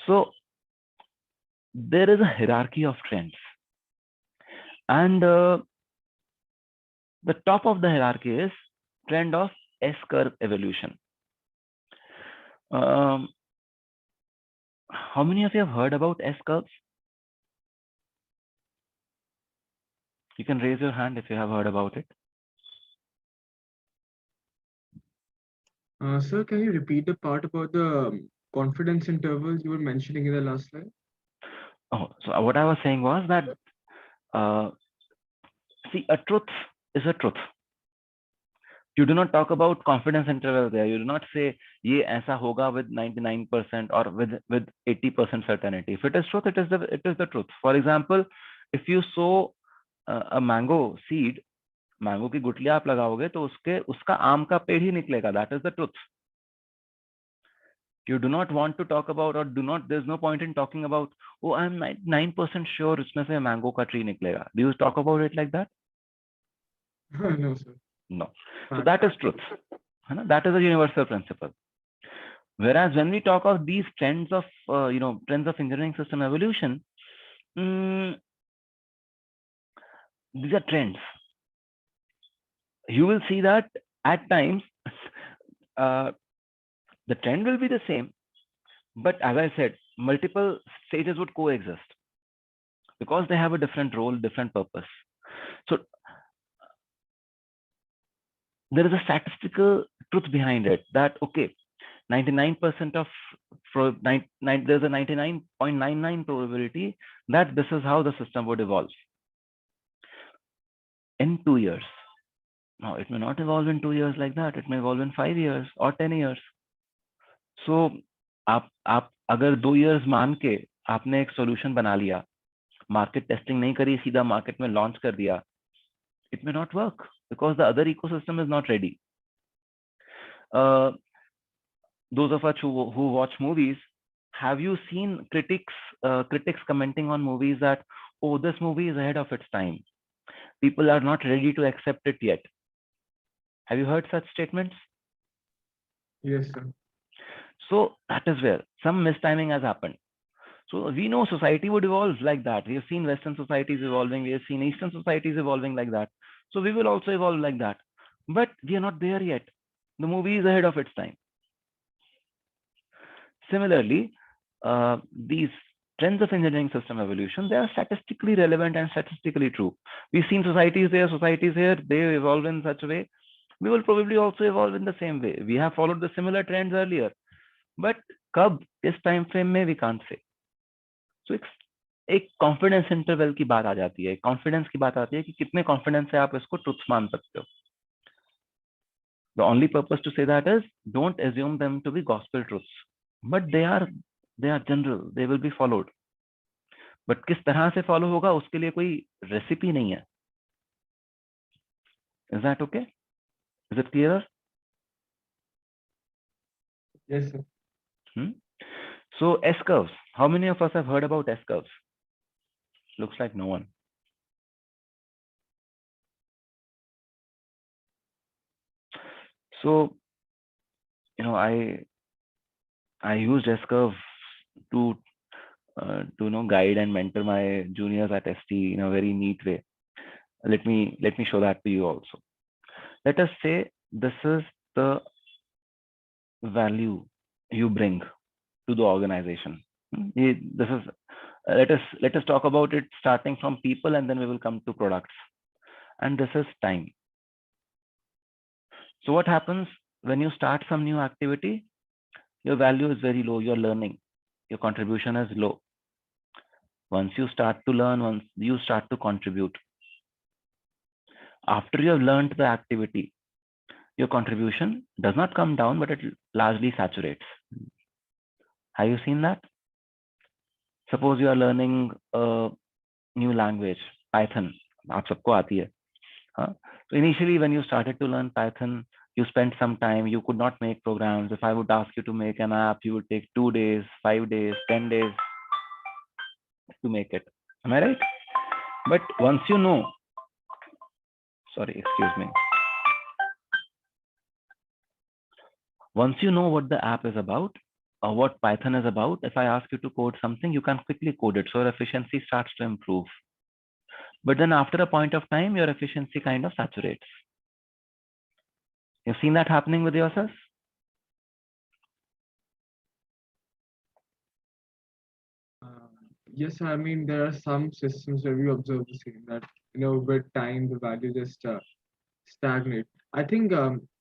So there is a hierarchy of trends, and the top of the hierarchy is trend of S curve evolution. Um, how many of you have heard about S curves? You can raise your hand if you have heard about it. Sir, can you repeat the part about the confidence intervals you were mentioning in the last slide? Oh, so what I was saying was that uh, see, a truth is a truth. You do not talk about confidence interval there. You do not say ye aisa hoga with 99% or with 80% certainty. If it is truth, it is the truth. For example, if you sow a mango seed, mango की गुठलियां आप लगाओगे तो उसका आम का पेड़ ही निकलेगा. That is the truth. You do not want to talk about, or do not, there's no point in talking about, oh, I'm 9% sure उसमें से mango का tree निकलेगा. Do you talk about it like that? No, sir. No. So that is truth. That is a universal principle. Whereas when we talk of these trends of trends of engineering system evolution, these are trends. You will see that at times the trend will be the same, but as I said, multiple stages would coexist because they have a different role, different purpose. So there is a statistical truth behind it that, okay, 99% of there's a 99.99 probability that this is how the system would evolve in 2 years. Now, it may not evolve in 2 years like that. It may evolve in 5 years or 10 years. So, आप अगर 2 years मान के आपने एक solution बना लिया, market testing नहीं करी, सीधा market में launch कर दिया, it may not work because the other ecosystem is not ready. Those of us who watch movies, have you seen critics commenting on movies that, oh, this movie is ahead of its time, people are not ready to accept it yet? Have you heard such statements? Yes, sir. So that is where some mistiming has happened. So we know society would evolve like that. We have seen Western societies evolving, we have seen Eastern societies evolving like that, so we will also evolve like that, but we are not there yet. The movie is ahead of its time. Similarly, these trends of engineering system evolution, they are statistically relevant and statistically true. We've seen societies here, they evolve in such a way. We will probably also evolve in the same way. We have followed the similar trends earlier, but कब, इस time frame में, we can't say. So एक confidence interval की बात आ जाती है, confidence की बात आती है कि कितने confidence से आप इसको truth मान सकते हो. The only purpose to say that is, don't assume them to be gospel truths, but they are general, they will be followed. But किस तरह से follow होगा, उसके लिए कोई recipe नहीं है. Is that okay? Is it clearer? Yes, sir. So S curves. How many of us have heard about S curves? Looks like no one. So, I used S curve to guide and mentor my juniors at ST in a very neat way. Let me show that to you also. Let us say this is the value you bring to the organization. This is let us talk about it starting from people, and then we will come to products. And this is time. So what happens when you start some new activity? Your value is very low. You're learning. Your contribution is low. Once you start to learn, once you start to contribute, after you have learned the activity, your contribution does not come down, but it largely saturates. Have you seen that? Suppose you are learning a new language, Python. आप सबको आती है. So initially, when you started to learn Python, you spent some time. You could not make programs. If I would ask you to make an app, you would take 2 days, 5 days, 10 days to make it. Am I right? But once you know, sorry, excuse me. Once you know what the app is about, what Python is about. If I ask you to code something, you can quickly code it. So your efficiency starts to improve. But then after a point of time, your efficiency kind of saturates. You've seen that happening with yourself? Uh, yes, I mean, there are some systems where we observe the same that, with time, the value just stagnate. I think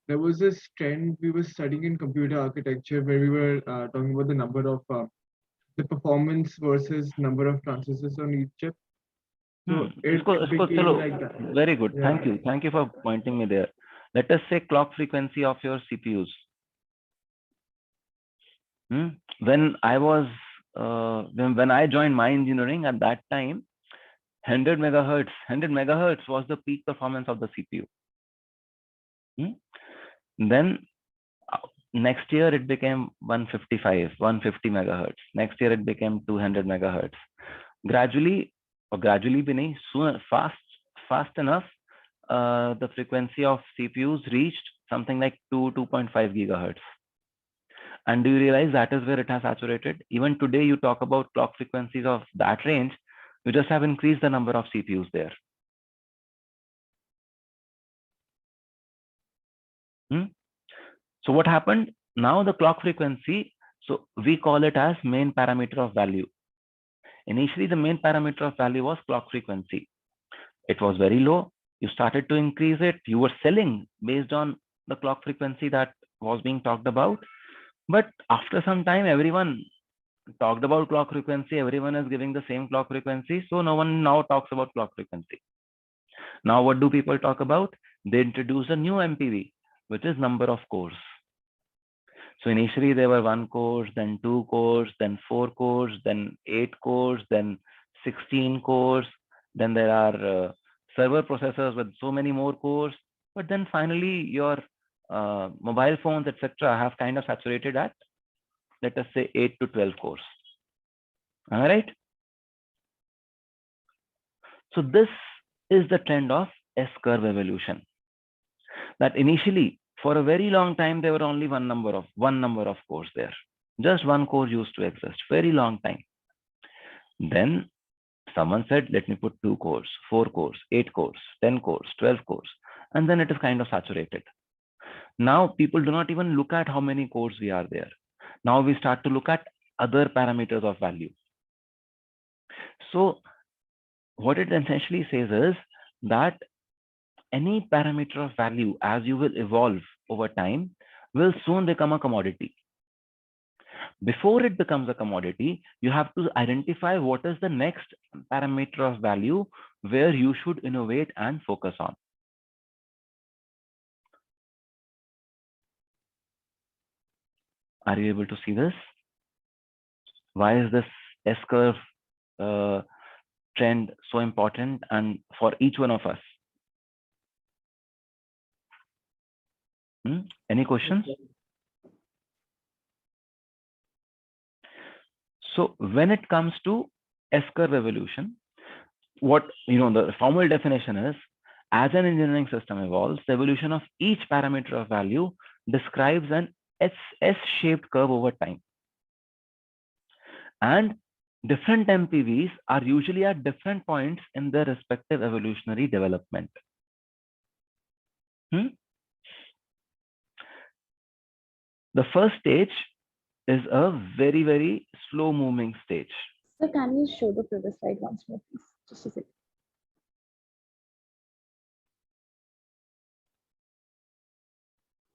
there was this trend we were studying in computer architecture where we were talking about the number of the performance versus number of transistors on each chip. So it इसको became चलो, like that. very good. Yeah. Thank you for pointing me there. Let us say clock frequency of your CPUs. When I was when I joined my engineering at that time, 100 megahertz was the peak performance of the CPU. Then next year it became 150 megahertz. Next year it became 200 megahertz. Gradually, or gradually भी नहीं, soon, fast enough, the frequency of CPUs reached something like 2.5 gigahertz. And do you realize that is where it has saturated? Even today, you talk about clock frequencies of that range, you just have increased the number of CPUs there. So what happened? Now the clock frequency, so we call it as main parameter of value. Initially, the main parameter of value was clock frequency. It was very low. You started to increase it. You were selling based on the clock frequency that was being talked about. But after some time, everyone talked about clock frequency. Everyone is giving the same clock frequency. So no one now talks about clock frequency. Now what do people talk about? They introduce a new MPV, which is number of cores. So initially there were 1 cores, then 2 cores, then 4 cores, then 8 cores, then 16 cores. Then there are server processors with so many more cores. But then finally your mobile phones, etc., have kind of saturated at, let us say, 8 to 12 cores. All right. So this is the trend of S-curve evolution. That initially, for a very long time, there were only one number of cores there. Just one core used to exist, very long time. Then someone said, let me put 2 cores, 4 cores, 8 cores, 10 cores, 12 cores, and then it is kind of saturated. Now people do not even look at how many cores we are there. Now we start to look at other parameters of value. So what it essentially says is that any parameter of value, as you will evolve over time, will soon become a commodity. Before it becomes a commodity, you have to identify what is the next parameter of value where you should innovate and focus on. Are you able to see this? Why is this S-curve trend so important and for each one of us? Any questions? So when it comes to S-curve evolution, what the formal definition is, as an engineering system evolves, the evolution of each parameter of value describes an S-shaped curve over time. And different MPVs are usually at different points in their respective evolutionary development. The first stage is a very, very slow moving stage. So can you show the previous slide once more, please? Just a second.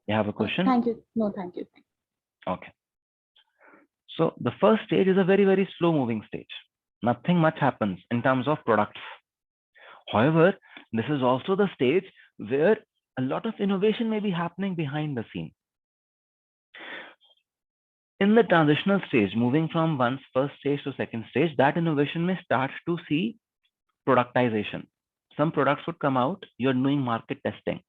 You have a question? Thank you. No, thank you. Okay. So the first stage is a very, very slow moving stage. Nothing much happens in terms of products. However, this is also the stage where a lot of innovation may be happening behind the scene. In the transitional stage, moving from one's first stage to second stage, that innovation may start to see productization. Some products would come out, you're doing market testing.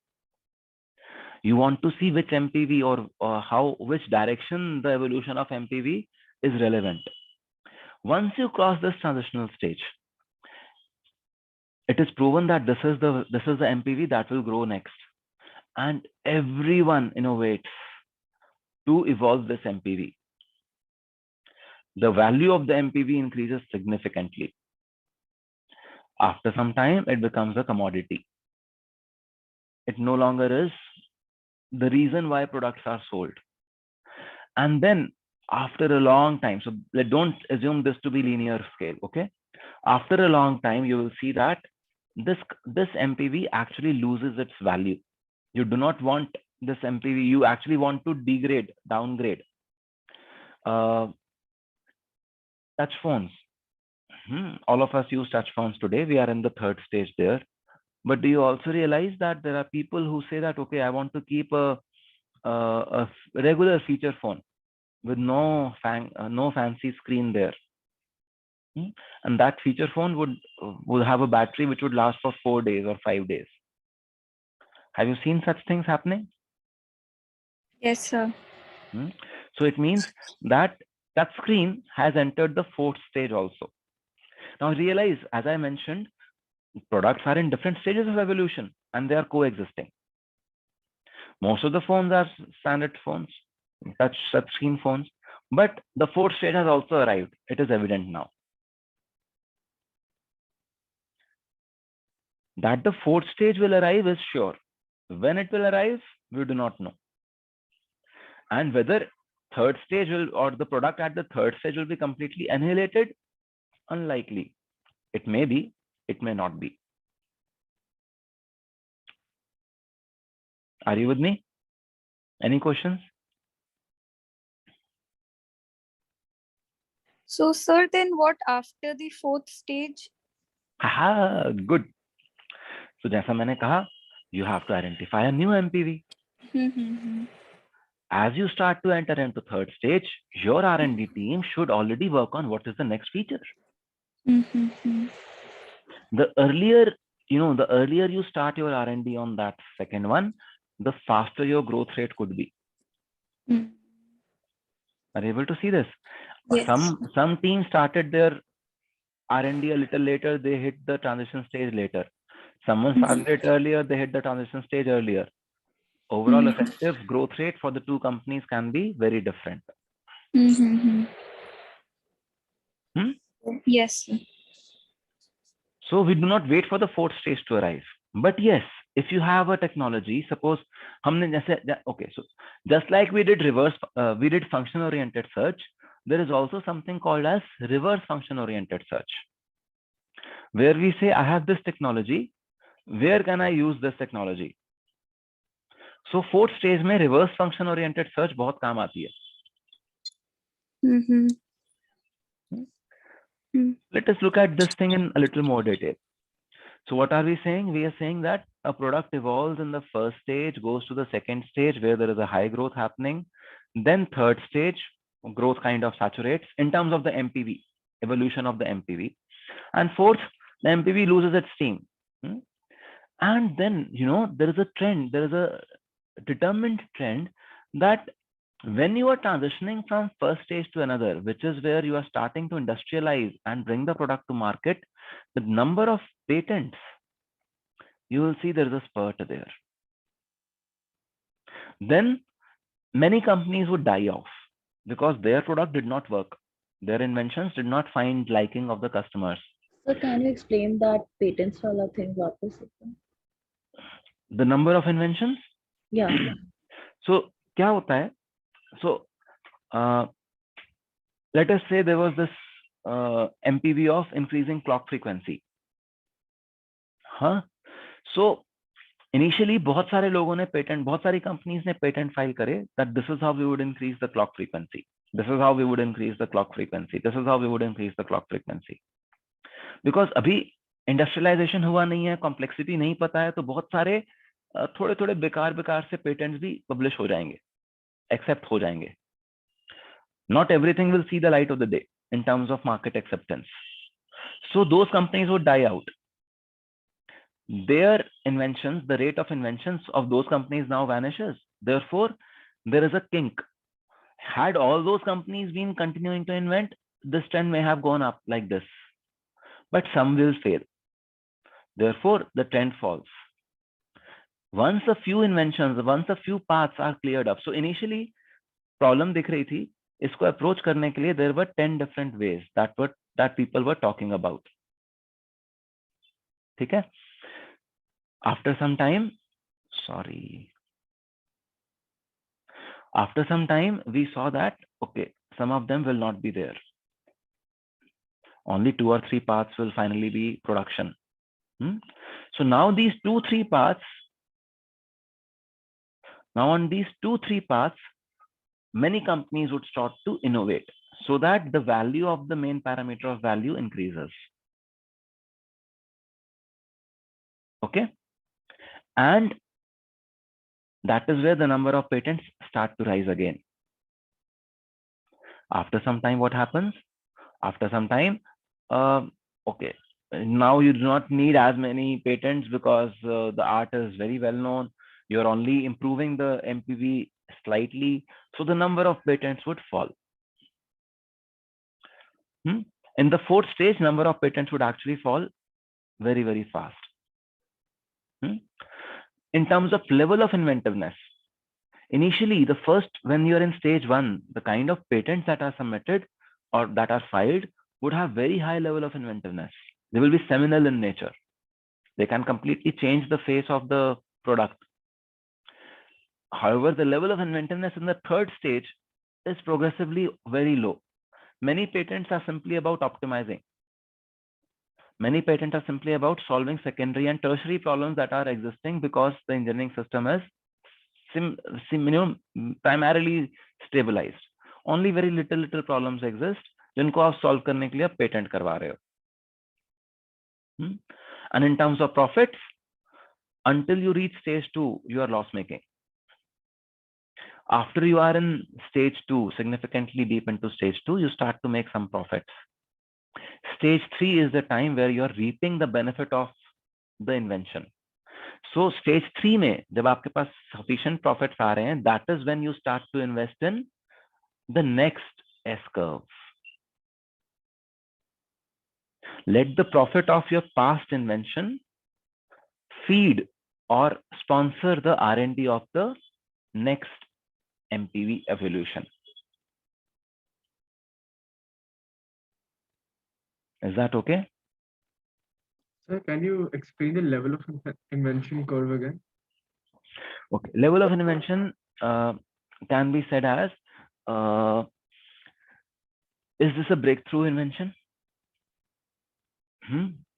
You want to see which MPV or which direction the evolution of MPV is relevant. Once you cross this transitional stage, it is proven that this is the MPV that will grow next. And everyone innovates to evolve this MPV. the value of the MPV increases significantly. After some time, it becomes a commodity. It no longer is the reason why products are sold. And then after a long time, so don't assume this to be linear scale, okay? After a long time, you will see that this MPV actually loses its value. You do not want this MPV, you actually want to downgrade. Touch phones. All of us use touch phones today. We are in the third stage there. But do you also realize that there are people who say that, okay, I want to keep a regular feature phone with no fancy screen there. And that feature phone would have a battery which would last for 4 days or 5 days. Have you seen such things happening? Yes, sir. So it means that touch screen has entered the fourth stage also. Now realize, as I mentioned, products are in different stages of evolution and they are coexisting. Most of the phones are standard phones, touch screen phones, but the fourth stage has also arrived. It is evident now. That the fourth stage will arrive is sure. When it will arrive, we do not know. And whether third stage will, or the product at the third stage will be completely annihilated, unlikely. It may be, it may not be. Are you with me? Any questions? So, sir, then what after the fourth stage? Good. So जैसा मैंने कहा, you have to identify a new MPV. As you start to enter into third stage, your R&D team should already work on what is the next feature. The earlier you start your R&D on that second one, the faster your growth rate could be. Are you able to see this? Yes. Some teams started their R&D a little later, they hit the transition stage later. Someone started it earlier, they hit the transition stage earlier. Overall effective growth rate for the two companies can be very different. Yes. So we do not wait for the fourth stage to arrive. But yes, if you have a technology, suppose okay, so just like we did function oriented search, there is also something called as reverse function oriented search, where we say, I have this technology, where can I use this technology? So fourth stage में reverse function oriented search बहुत काम आती है. Let us look at this thing in a little more detail. So what are we saying? We are saying that a product evolves in the first stage, goes to the second stage where there is a high growth happening. Then third stage, growth kind of saturates in terms of the MPV, evolution of the MPV. And fourth, the MPV loses its steam. And then, there is a trend, there is a determined trend that when you are transitioning from first stage to another, which is where you are starting to industrialize and bring the product to market, the number of patents, you will see there is a spurt there. Then many companies would die off because their product did not work. Their inventions did not find liking of the customers. So can you explain that patents wala thing वापस? The number of inventions? Yeah. So क्या होता है? So let us say there was this MPV of increasing clock frequency. So initially बहुत सारे लोगों ने patent, बहुत सारी कंपनीज ने पेटेंट फाइल करे that this is how we would increase the clock frequency. This is how we would increase the clock frequency. This is how we would increase the clock frequency. Because अभी industrialisation हुआ नहीं है, complexity नहीं पता है, तो बहुत सारे थोड़े थोड़े बेकार से पेटेंट्स भी पब्लिश हो जाएंगे, एक्सेप्ट हो जाएंगे. Not everything will see the light of the day in terms of market acceptance. So those companies would die out. Their inventions, the rate of inventions of those companies now vanishes. Therefore, there is a kink. Had all those companies been continuing to invent, this trend may have gone up like this. But some will fail. Therefore, the trend falls. Once a few inventions, once a few paths are cleared up. So initially, problem दिख रही थी इसको approach करने के लिए there were 10 different ways that people were talking about. ठीक है? After some time, we saw that okay, some of them will not be there. Only 2 or 3 paths will finally be production. So now these 2-3 paths, on these 2-3 paths, many companies would start to innovate so that the value of the main parameter of value increases. Okay, and that is where the number of patents start to rise again. After some time, what happens? After some time, okay, now you do not need as many patents because the art is very well known. You're only improving the MPV slightly, so the number of patents would fall. In the fourth stage, number of patents would actually fall very, very fast. In terms of level of inventiveness, initially, when you're in stage 1, the kind of patents that are submitted or that are filed would have very high level of inventiveness. They will be seminal in nature. They can completely change the face of the product. However, the level of inventiveness in the third stage is progressively very low. Many patents are simply about optimizing. Many patents are simply about solving secondary and tertiary problems that are existing because the engineering system is primarily stabilized. Only very little problems exist जिनको आप solve करने के लिए patent करवा रहे हो. And in terms of profits, until you reach stage 2, you are loss making. After you are in stage 2, significantly deep into stage 2, you start to make some profits. Stage 3 is the time where you are reaping the benefit of the invention. So stage 3 में जब आपके पास sufficient profits आ रहे हैं, that is when you start to invest in the next S curve. Let the profit of your past invention feed or sponsor the R&D of the next MPV evolution. Is that okay? Sir, can you explain the level of invention curve again? Okay, level of invention can be said as, is this a breakthrough invention?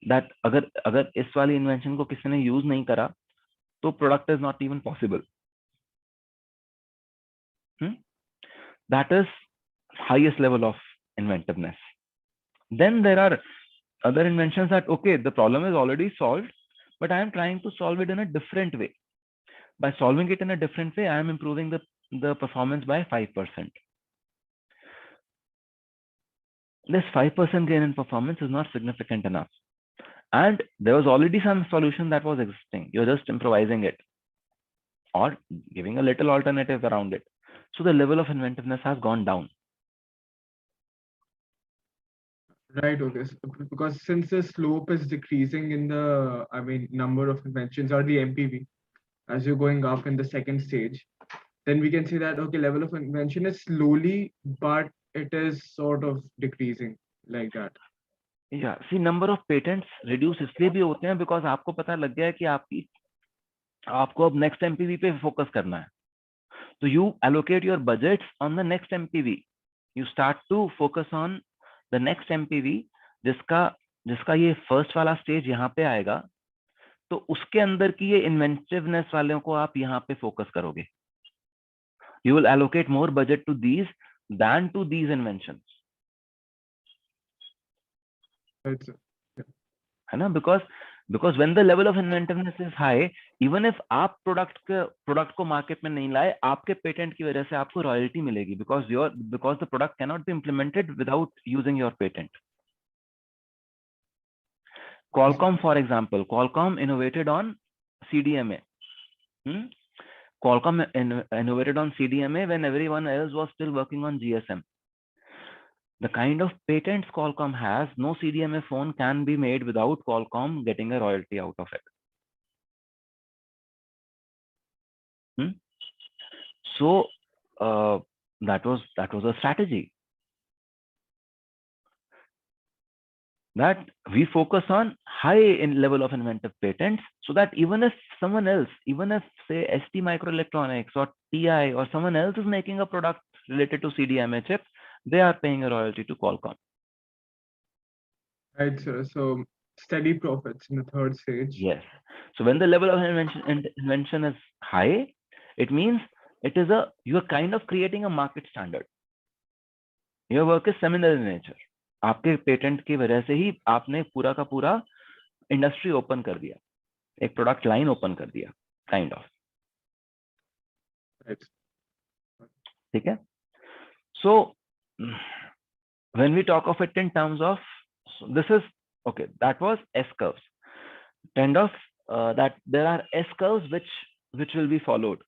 That अगर इस वाली invention को किसी ने use नहीं करा, तो product is not even possible. That is highest level of inventiveness. Then there are other inventions that, okay, the problem is already solved, but I am trying to solve it in a different way. By solving it in a different way, I am improving the performance by 5%. This 5% gain in performance is not significant enough. And there was already some solution that was existing. You're just improvising it or giving a little alternative around it. So the level of inventiveness has gone down. Right, okay. Because since the slope is decreasing in the, number of inventions or the MPV, as you're going up in the second stage, then we can say that, okay, level of invention is slowly, but it is sort of decreasing like that. Yeah, see, number of patents reduce इसलिए भी होते हैं because आपको पता लग गया है कि आपको अब next MPV पे focus करना है. So you allocate your budgets on the next MPV. You start to focus on the next MPV जिसका ये first वाला stage यहाँ पे आएगा, तो उसके अंदर की ये inventiveness वालों को आप यहाँ पे focus करोगे. You will allocate more budget to these than to these inventions. Right, sir. है ना? Because when the level of inventiveness is high, even if आप product को market में नहीं लाए, आपके patent की वजह से आपको royalty मिलेगी because the product cannot be implemented without using your patent. Qualcomm, for example, Qualcomm innovated on CDMA. Qualcomm innovated on CDMA when everyone else was still working on GSM. The kind of patents Qualcomm has, no CDMA phone can be made without Qualcomm getting a royalty out of it. So that was a strategy, that we focus on high in level of inventive patents, so that even if someone else, even if say ST Microelectronics or TI or someone else is making a product related to CDMA chip, they are paying a royalty to Qualcomm. Right, sir. So steady profits in the third stage. Yes. So when the level of invention is high, it means it is you are kind of creating a market standard. Your work is seminal in nature. आपके patent की वजह से ही आपने पूरा का पूरा industry open कर दिया, एक प्रोडक्ट लाइन ओपन कर दिया, काइंड ऑफ. Right. ठीक है. So when we talk of it in terms of, so this is okay, that was S curves, kind of that there are S curves which will be followed.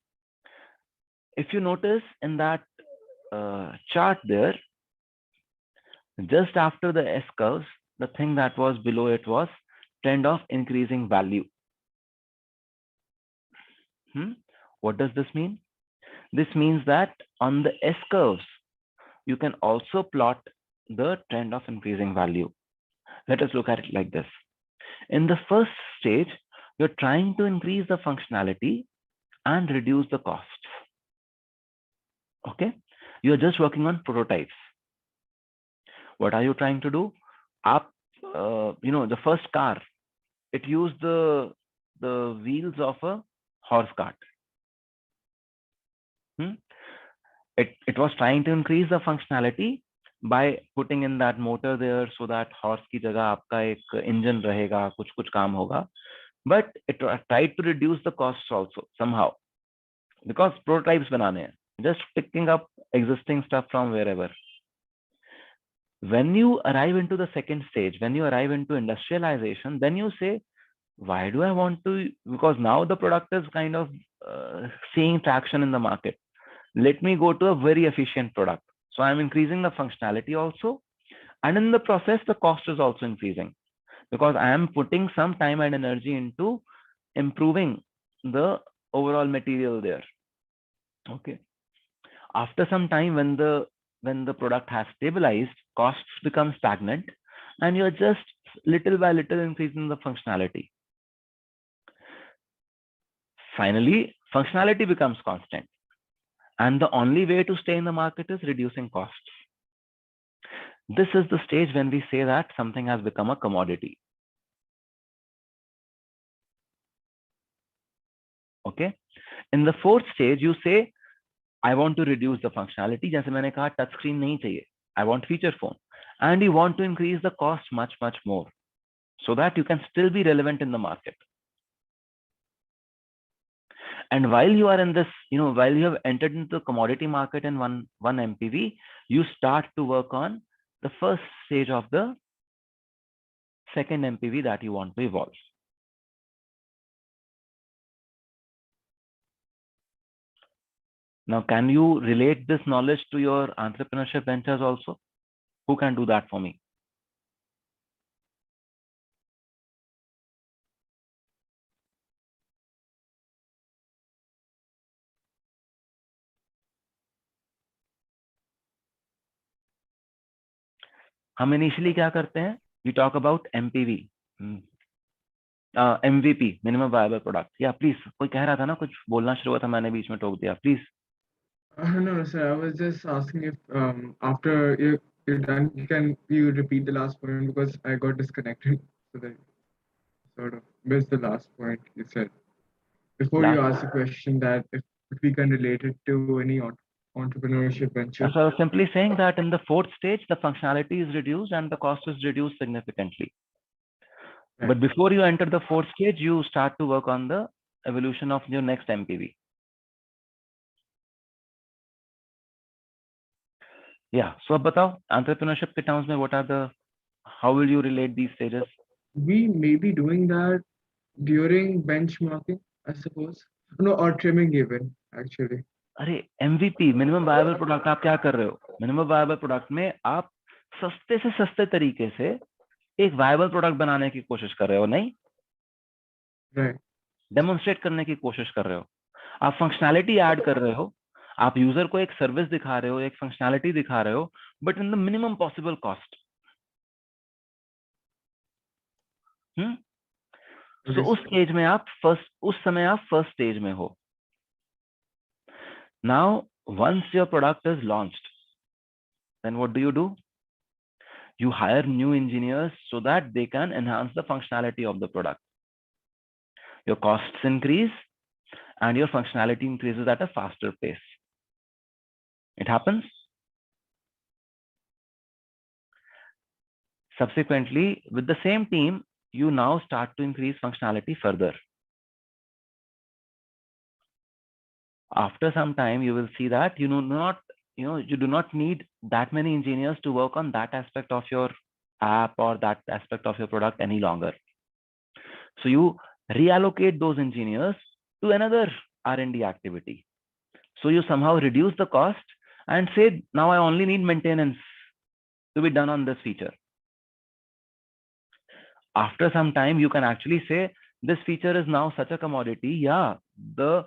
If you notice in that chart there, just after the S curves, the thing that was below it was trend of increasing value. What does this mean? This means that on the S curves, you can also plot the trend of increasing value. Let us look at it like this. In the first stage, you're trying to increase the functionality and reduce the costs. Okay, you're just working on prototypes. What are you trying to do? The first car, it used the wheels of a horse cart. It was trying to increase the functionality by putting in that motor there, so that horse की जगह आपका एक engine रहेगा, कुछ काम होगा. But it tried to reduce the costs also somehow, because prototypes banane hain, just picking up existing stuff from wherever. When you arrive into the second stage, when you arrive into industrialization, then you say, why do I want to? Because now the product is kind of seeing traction in the market. Let me go to a very efficient product. So I'm increasing the functionality also, and in the process, the cost is also increasing, because I am putting some time and energy into improving the overall material there. Okay. After some time, when the product has stabilized, costs become stagnant, and you're just little by little increasing the functionality. Finally, functionality becomes constant, and the only way to stay in the market is reducing costs. This is the stage when we say that something has become a commodity. Okay. In the fourth stage, you say, I want to reduce the functionality. जैसे मैंने कहा, touch screen नहीं चाहिए. I want feature phone, and you want to increase the cost much more, so that you can still be relevant in the market. And while you are in this, while you have entered into the commodity market in one MPV, you start to work on the first stage of the second MPV that you want to evolve. Now, can you relate this knowledge to your entrepreneurship ventures also? Who can do that for me? हम initially क्या करते हैं? We talk about MPV, MVP, minimum viable product. Yeah, please. कोई कह रहा था ना, कुछ बोलना शुरू हुआ था, मैंने बीच में टोक दिया. Please. No, sir. I was just asking if after you're done, can you repeat the last point, because I got disconnected, so that sort of missed the last point you said before you asked the question that if we can relate it to any entrepreneurship venture. So I was simply saying that in the fourth stage, the functionality is reduced and the cost is reduced significantly. Right. But before you enter the fourth stage, you start to work on the evolution of your next MPV. Yeah. So अब बताओ, entrepreneurship के terms में how will you relate these stages? We may be doing that during benchmarking, I suppose. No, or trimming even, actually. अरे MVP, minimum viable product, आप क्या कर रहे हो? Minimum viable product में आप सस्ते से सस्ते तरीके से एक viable product बनाने की कोशिश कर रहे हो, नहीं? Right. Demonstrate करने की कोशिश कर रहे हो. आप functionality add कर रहे हो. आप यूजर को एक सर्विस दिखा रहे हो, एक फंक्शनैलिटी दिखा रहे हो, but in the minimum possible cost. So Okay, उस sir. स्टेज में आप फर्स्ट, उस समय आप फर्स्ट स्टेज में हो। Now once your product is launched, then what do? You hire new engineers so that they can enhance the functionality of the product. Your costs increase and your functionality increases at a faster pace. It happens. Subsequently, with the same team, you now start to increase functionality further. After some time, you will see that you do not need that many engineers to work on that aspect of your app or that aspect of your product any longer. So you reallocate those engineers to another R&D activity. So you somehow reduce the cost and say, now I only need maintenance to be done on this feature. After some time, you can actually say, this feature is now such a commodity. Yeah, the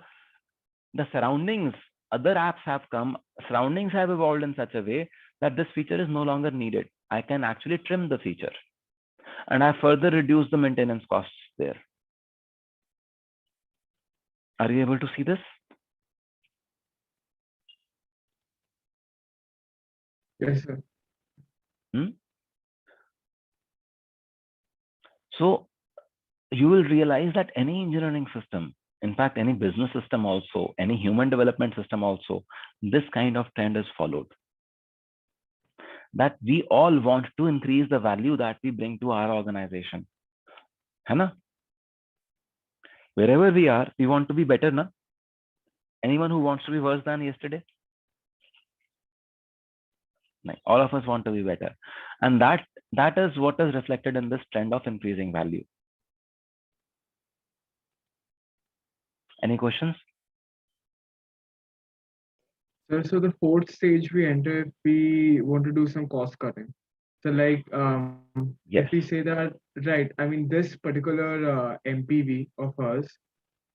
surroundings, other apps have come, surroundings have evolved in such a way that this feature is no longer needed. I can actually trim the feature and I further reduce the maintenance costs there. Are you able to see this? Yes, sir. So you will realize that any engineering system, in fact, any business system also, any human development system also, this kind of trend is followed. That we all want to increase the value that we bring to our organization. है ना? Wherever we are, we want to be better, na? Anyone who wants to be worse than yesterday? No, all of us want to be better. And that is what is reflected in this trend of increasing value. Any questions? So the fourth stage we enter if we want to do some cost cutting. So like if Yes. we say that, right, I mean this particular MPV of us,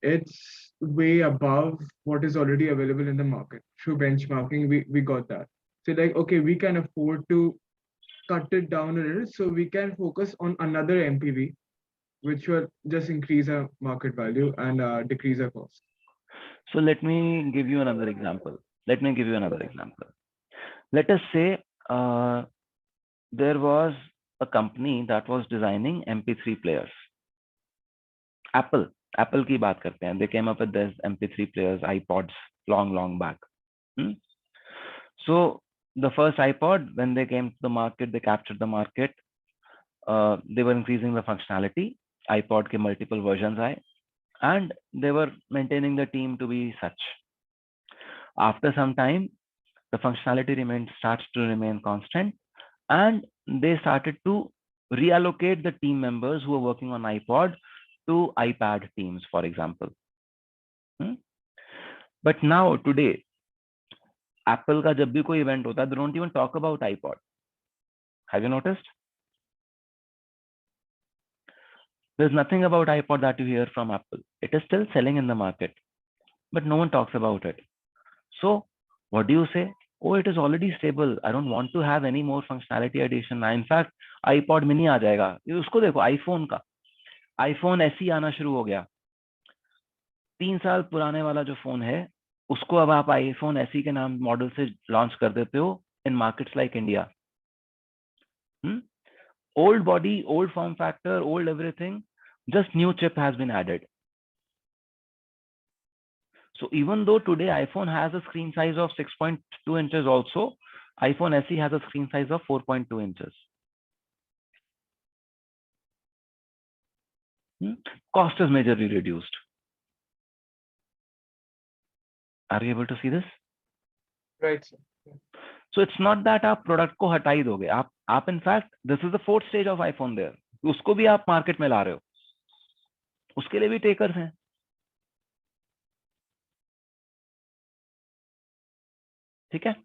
it's way above what is already available in the market. Through benchmarking, we got that. So like, okay, we can afford to cut it down a little so we can focus on another MPV, which will just increase our market value and decrease our cost. So let me give you another example. Let us say there was a company that was designing MP3 players. Apple की बात करते हैं. They came up with this MP3 players, iPods, long back. So the first iPod, when they came to the market, they captured the market. They were increasing the functionality. iPod के multiple versions आए, and they were maintaining the team to be such. After some time, the functionality starts to remain constant, and they started to reallocate the team members who were working on iPod to iPad teams, for example. But now today, Apple का जब भी कोई event होता है, they don't even talk about iPod. Have you noticed? There's nothing about iPod that you hear from Apple. It is still selling in the market, but no one talks about it. So what do you say? Oh, it is already stable. I don't want to have any more functionality addition. In fact, iPod mini आ जाएगा. उसको देखो, iPhone का. iPhone ऐसे ही आना शुरू हो गया. 3 साल पुराने वाला जो फोन है, उसको अब आप iPhone SE के नाम मॉडल से लॉन्च कर देते हो in markets like India. Old body, old form factor, old everything, just new chip has been added. So even though today iPhone has a screen size of 6.2 inches also, iPhone SE has a screen size of 4.2 inches. Cost is majorly reduced. Are you able to see this? Right, sir. So it's not that आप product को हटा ही दोगे. आप in fact, this is the fourth stage of iPhone there. उसको भी आप market में ला रहे हो. उसके लिए भी टेकर्स हैं. ठीक है?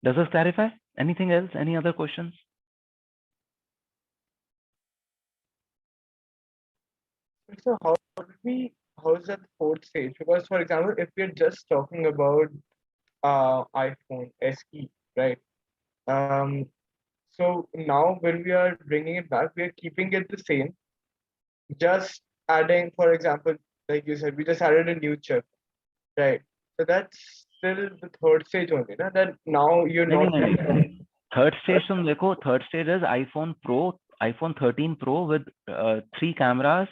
Does this clarify? Anything else? Any other questions? So how do we how is that fourth stage? Because for example, if we're just talking about iPhone SE, right? Um, so now when we are bringing it back, we are keeping it the same, just adding, for example, like you said, we just added a new chip, right? So that's still the third stage only, na? That now you're नहीं not नहीं नहीं really. नहीं third stage तुम देखो third stage is iPhone 13 Pro with 3 cameras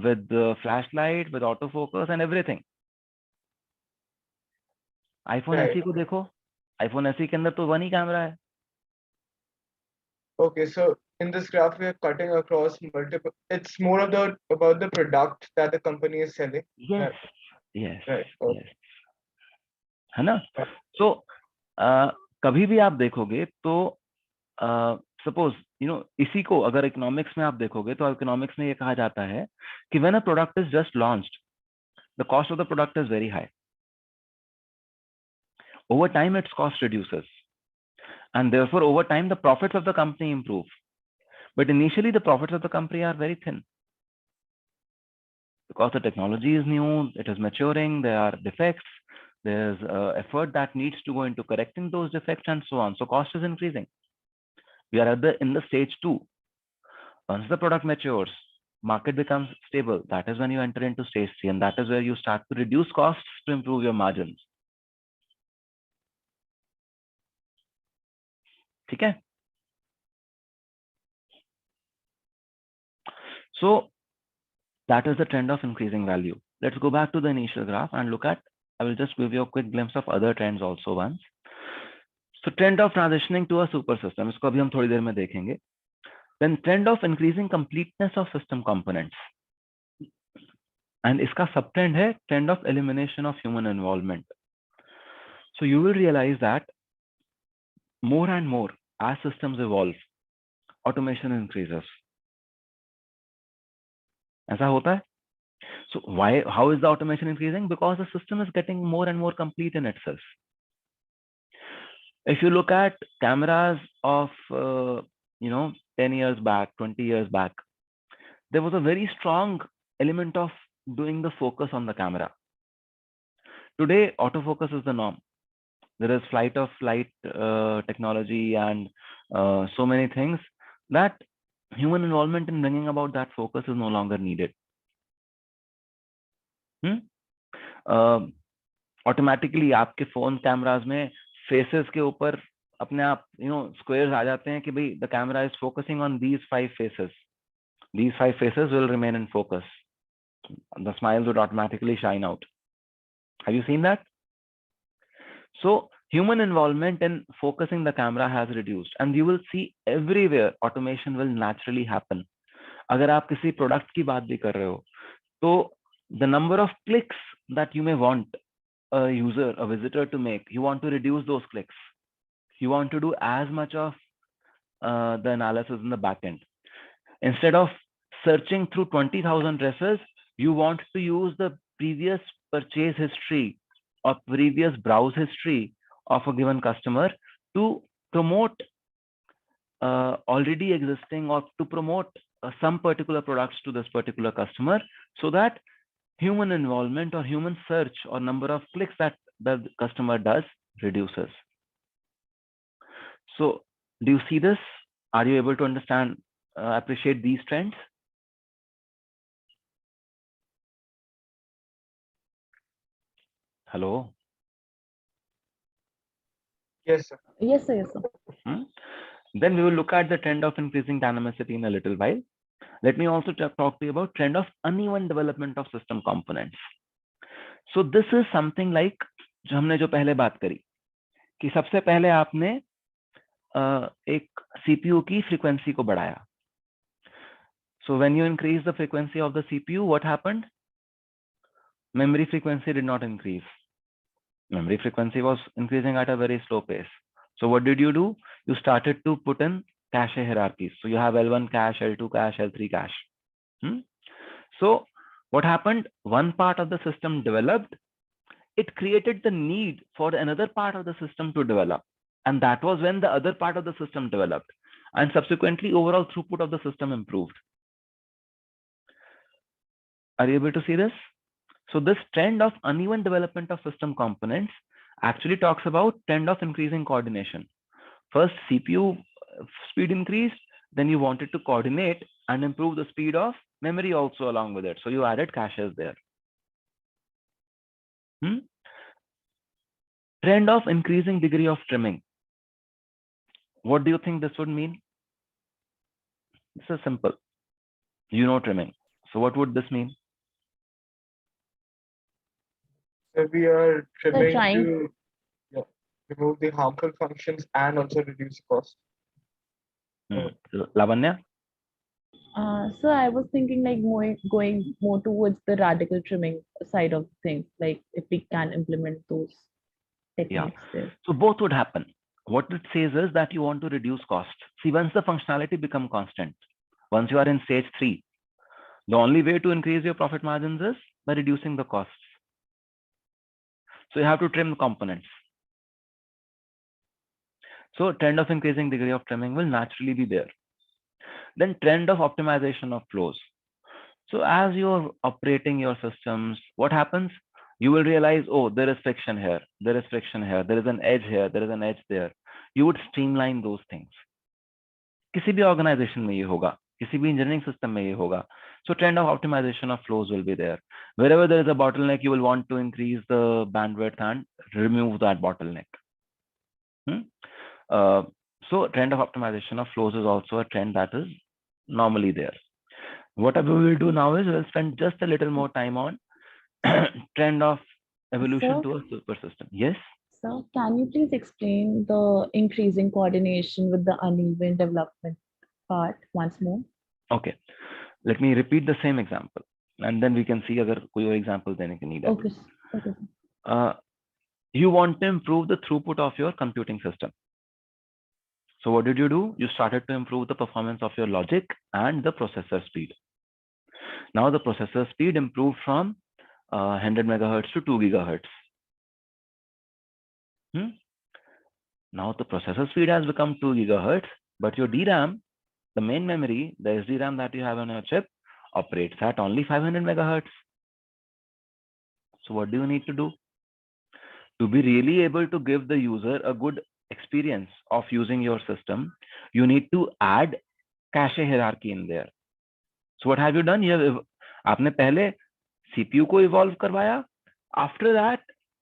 with flashlight with autofocus and everything. iPhone Right. SE को देखो iPhone SE के अंदर तो 1 ही कैमरा है. Okay, so in this graph, we are cutting across multiple. It's more of the about the product that the company is selling. Yes, yes, Right. Okay. yes, है ना. Right. So कभी भी आप देखोगे तो सपोज इसी को अगर इकोनॉमिक्स में आप देखोगे तो इकोनॉमिक्स में ये कहा जाता है कि when a product is just launched the cost of the product is very high. Over time its cost reduces and therefore over time the profits of the company improve, but initially the profits of the company are very thin because the technology is new, it is maturing, there are defects, there's effort that needs to go into correcting those defects and so on. So cost is increasing. We are in the stage 2. Once the product matures, market becomes stable, that is when you enter into stage 3, and that is where you start to reduce costs to improve your margins. ठीक है. So that is the trend of increasing value. Let's go back to the initial graph and look at, I will just give you a quick glimpse of other trends also once. So trend of transitioning to a super system, इसको अभी हम थोड़ी देर में देखेंगे. Then trend of increasing completeness of system components. And इसका sub trend है trend of elimination of human involvement. So you will realize that more and more as systems evolve, automation increases. ऐसा होता है. So how is the automation increasing? Because the system is getting more and more complete in itself. If you look at cameras of 10 years back, 20 years back, there was a very strong element of doing the focus on the camera. Today autofocus is the norm. There is flight of light technology and so many things that human involvement in bringing about that focus is no longer needed. Automatically आपके phone cameras में faces के ऊपर अपने आप squares आ जाते हैं कि भाई the camera is focusing on these 5 faces. These 5 faces will remain in focus. The smiles would automatically shine out. Have you seen that? So human involvement in focusing the camera has reduced, and you will see everywhere automation will naturally happen. अगर आप किसी product की बात भी कर रहे हो तो the number of clicks that you may want a user, a visitor to make, you want to reduce those clicks. You want to do as much of the analysis in the back end. Instead of searching through 20,000 dresses, you want to use the previous purchase history or previous browse history of a given customer to promote already existing or to promote some particular products to this particular customer, so that human involvement or human search or number of clicks that the customer does reduces. So do you see this? Are you able to understand, appreciate these trends? Hello? Yes, sir. Yes, sir. Yes, sir. Then we will look at the trend of increasing dynamicity in a little while. Let me also talk to you about trend of uneven development of system components. So this is something like जो हमने जो पहले बात करी कि सबसे पहले आपने एक CPU की frequency को बढ़ाया. So when you increase the frequency of the CPU, what happened? Memory frequency did not increase. Memory frequency was increasing at a very slow pace. So what did you do? You started to put in cache hierarchies. So you have L1 cache, L2 cache, L3 cache. So what happened? One part of the system developed. It created the need for another part of the system to develop. And that was when the other part of the system developed. And subsequently, overall throughput of the system improved. Are you able to see this? So this trend of uneven development of system components actually talks about trend of increasing coordination. First, CPU speed increased, then you wanted to coordinate and improve the speed of memory also along with it. So you added caches there. Trend of increasing degree of trimming. What do you think this would mean? This is simple. You know trimming. So what would this mean? So we are So trimming trying, to remove the harmful functions and also reduce cost. Lavanya? so I was thinking like going more towards the radical trimming side of things, like if we can implement those techniques there. So both would happen. What it says is that you want to reduce cost. See, once the functionality become constant, once you are in stage 3, the only way to increase your profit margins is by reducing the costs. So you have to trim components. So trend of increasing degree of trimming will naturally be there. Then trend of optimization of flows. So as you're operating your systems, what happens? You will realize, oh, there is friction here, there is friction here, there is an edge here, there is an edge there. You would streamline those things. किसी भी organization में ये होगा, किसी भी engineering system में ये होगा. So trend of optimization of flows will be there. Wherever there is a bottleneck, you will want to increase the bandwidth and remove that bottleneck. So trend of optimization of flows is also a trend that is normally there. What we will do now is we'll spend just a little more time on trend of evolution to a super system. Yes? So can you please explain the increasing coordination with the uneven development part once more? Okay. Let me repeat the same example and then we can see अगर कोई और example देने की need है. Okay. Okay. You want to improve the throughput of your computing system. So what did you do? You started to improve the performance of your logic and the processor speed. Now the processor speed improved from 100 megahertz to 2 gigahertz. Now the processor speed has become 2 gigahertz, but your DRAM, the main memory, the SDRAM that you have on your chip, operates at only 500 megahertz. So what do you need to do? To be really able to give the user a good experience of using your system, you need to add cache hierarchy in there. So what have you done? आपने पहले CPU को evolve करवाया. After that,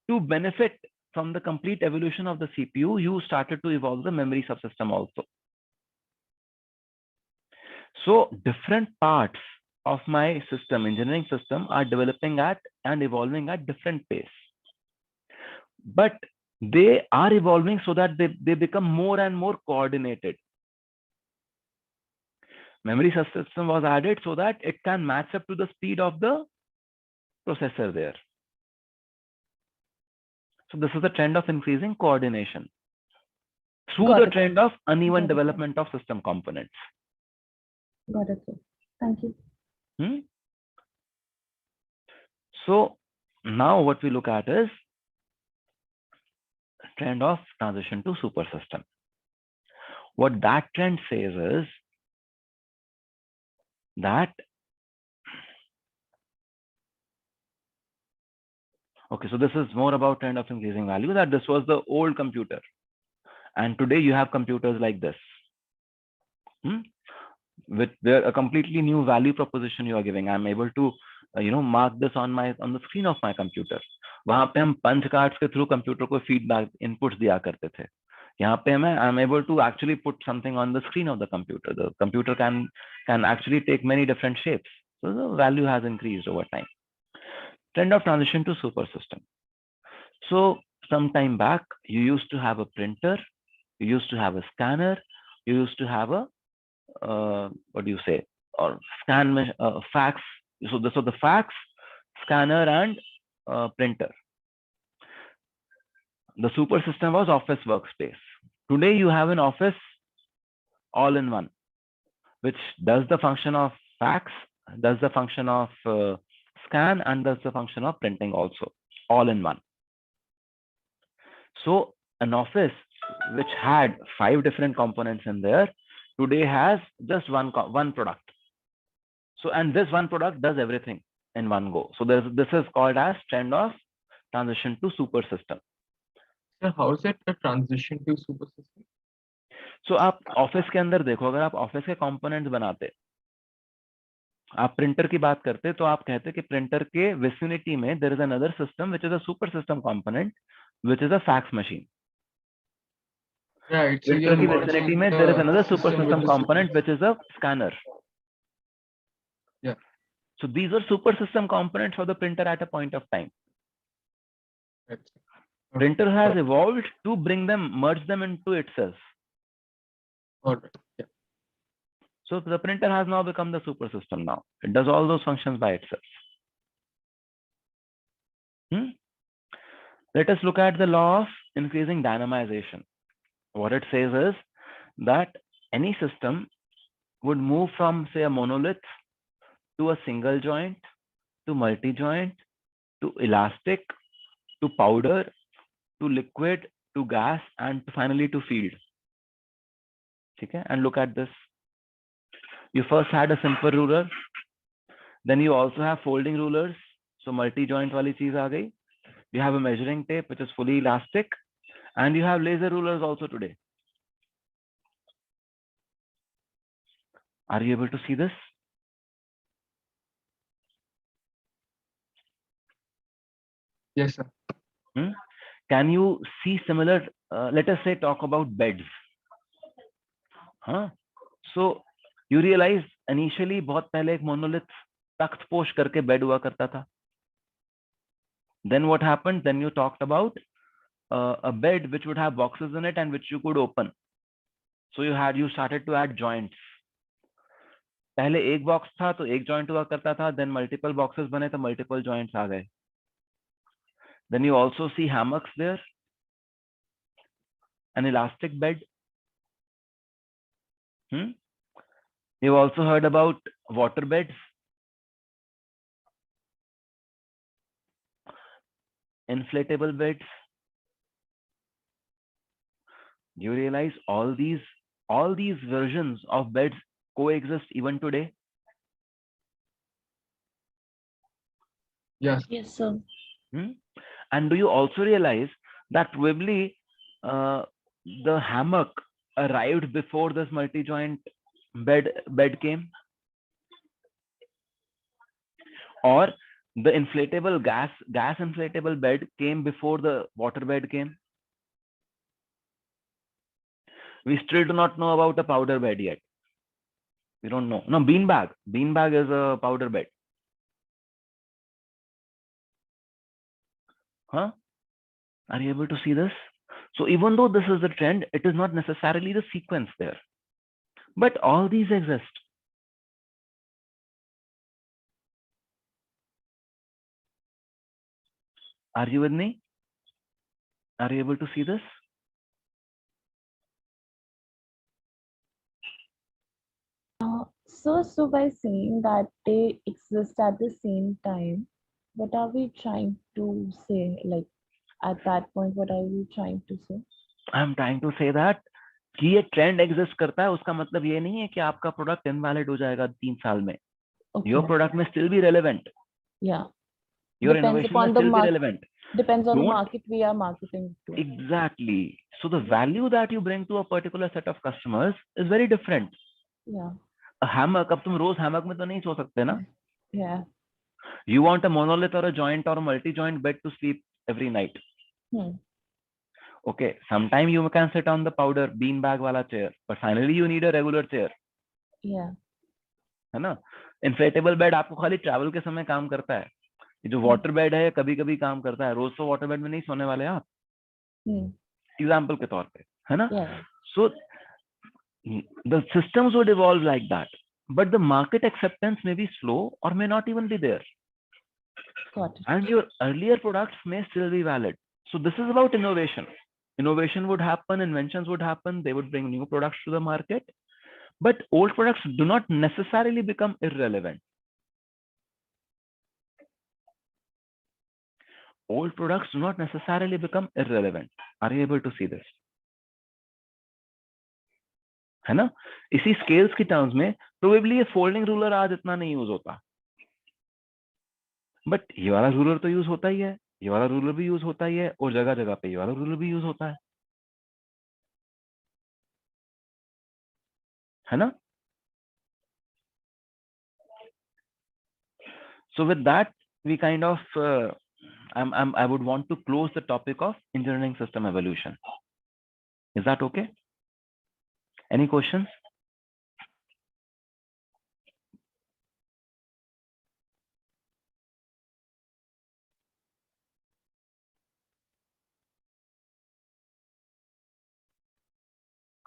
to benefit from the complete evolution of the CPU, you started to evolve the memory subsystem also. So different parts of my system, engineering system, are developing at and evolving at different pace. But they are evolving so that they become more and more coordinated. Memory subsystem was added so that it can match up to the speed of the processor there. So this is the trend of increasing coordination through Got the it. trend of uneven Got it. development of system components. Got it, sir. Thank you. So now what we look at is trend of transition to super system. What that trend says is that, okay, so this is more about trend of increasing value, that this was the old computer. And today you have computers like this. With a completely new value proposition you are giving. I'm able to, mark this on the screen of my computer. वहाँ पे हम punch cards के through computer को feedback inputs दिया करते थे. यहाँ पे I am able to actually put something on the screen of the computer. The computer can actually take many different shapes. So the value has increased over time. Trend of transition to super system. So some time back, you used to have a printer, you used to have a scanner, you used to have a what do you say, or fax. So this was the fax, scanner, and printer. The super system was office workspace. Today you have an office all in one, which does the function of fax, does the function of scan, and does the function of printing also, all in one. So an office which had 5 different components in there today has just one product. So, and this one product does everything in one go. So this is called as trend of transition to super system. So how is it a transition to super system? So आप office के अंदर देखो, अगर आप office के components बनाते, आप printer की बात करते, तो आप कहते कि प्रिंटर के विसिनिटी में there is another system which is a super system component which is a fax machine. Right. So printer you're की विसिनिटी merging में there is the another super system with system the super component which system. Is a scanner. Yeah. So these are super system components for the printer at a point of time. Right. Printer has evolved to bring them, merge them into itself. All right. Yeah. So the printer has now become the super system now. It does all those functions by itself. Let us look at the law of increasing dynamization. What it says is that any system would move from, say, a monolith to a single joint, to multi-joint, to elastic, to powder, to liquid, to gas, and finally to field. Okay? And look at this. You first had a simple ruler, then you also have folding rulers. So multi-joint wali cheez aa gayi. You have a measuring tape which is fully elastic, and you have laser rulers also today. Are you able to see this? Yes, sir. Can you see similar, let us say talk about beds. So you realize initially बहुत पहले एक monolith तख्त पोश करके bed हुआ करता था. Then what happened? Then you talked about a bed which would have boxes in it and which you could open. So you started to add joints. पहले एक बॉक्स था तो एक जॉइंट हुआ करता था, then multiple boxes बने तो multiple joints आ गए. Then you also see hammocks there, an elastic bed. You've also heard about water beds, inflatable beds. You realize all these versions of beds coexist even today. Yes. Yes, sir. And do you also realize that probably the hammock arrived before this multi-joint bed came, or the inflatable gas inflatable bed came before the water bed came? We still do not know about a powder bed yet. We don't know. No, beanbag is a powder bed. Are you able to see this? So even though this is the trend, it is not necessarily the sequence there, but all these exist. Are you with me? Are you able to see this? So by saying that they exist at the same time, what are we trying to say? Like at that point, what are we trying to say? I'm trying to say that कि ये trend exist करता है, उसका मतलब ये नहीं है कि आपका प्रोडक्ट इनवैलिड हो जाएगा 3 साल में. Your product may still be relevant. Yeah. Your Depends innovation may upon the still be relevant. Depends on the Don't- market we are marketing to. Exactly. So the value that you bring to a particular set of customers is very different. Yeah. A hammock, अब तुम रोज hammock में तो नहीं सो सकते ना. Yeah. You want a monolith or a joint or a multi-joint bed to sleep every night. Okay, sometime you can sit on the powder beanbag wala chair, but finally you need a regular chair. Yeah. है ना. Inflatable bed आपको खाली travel के समय काम करता है. ये जो water bed है कभी कभी काम करता है, रोज तो water bed में नहीं सोने वाले आप. Example के तौर पे, है ना. Yeah. So the systems would evolve like that, but the market acceptance may be slow or may not even be there. Got it. And your earlier products may still be valid. So this is about innovation. Innovation would happen, inventions would happen, they would bring new products to the market, but old products do not necessarily become irrelevant. Old products do not necessarily become irrelevant. Are you able to see this? है ना. इसी scales की terms में probably ये folding ruler आज इतना नहीं use होता. बट ये वाला रूलर तो यूज होता ही है, ये वाला रूलर भी यूज होता ही है, और जगह जगह पे ये वाला रूलर भी यूज होता है ना? So with that, we kind of I would want to close the topic of engineering system evolution. Is that okay? Any questions?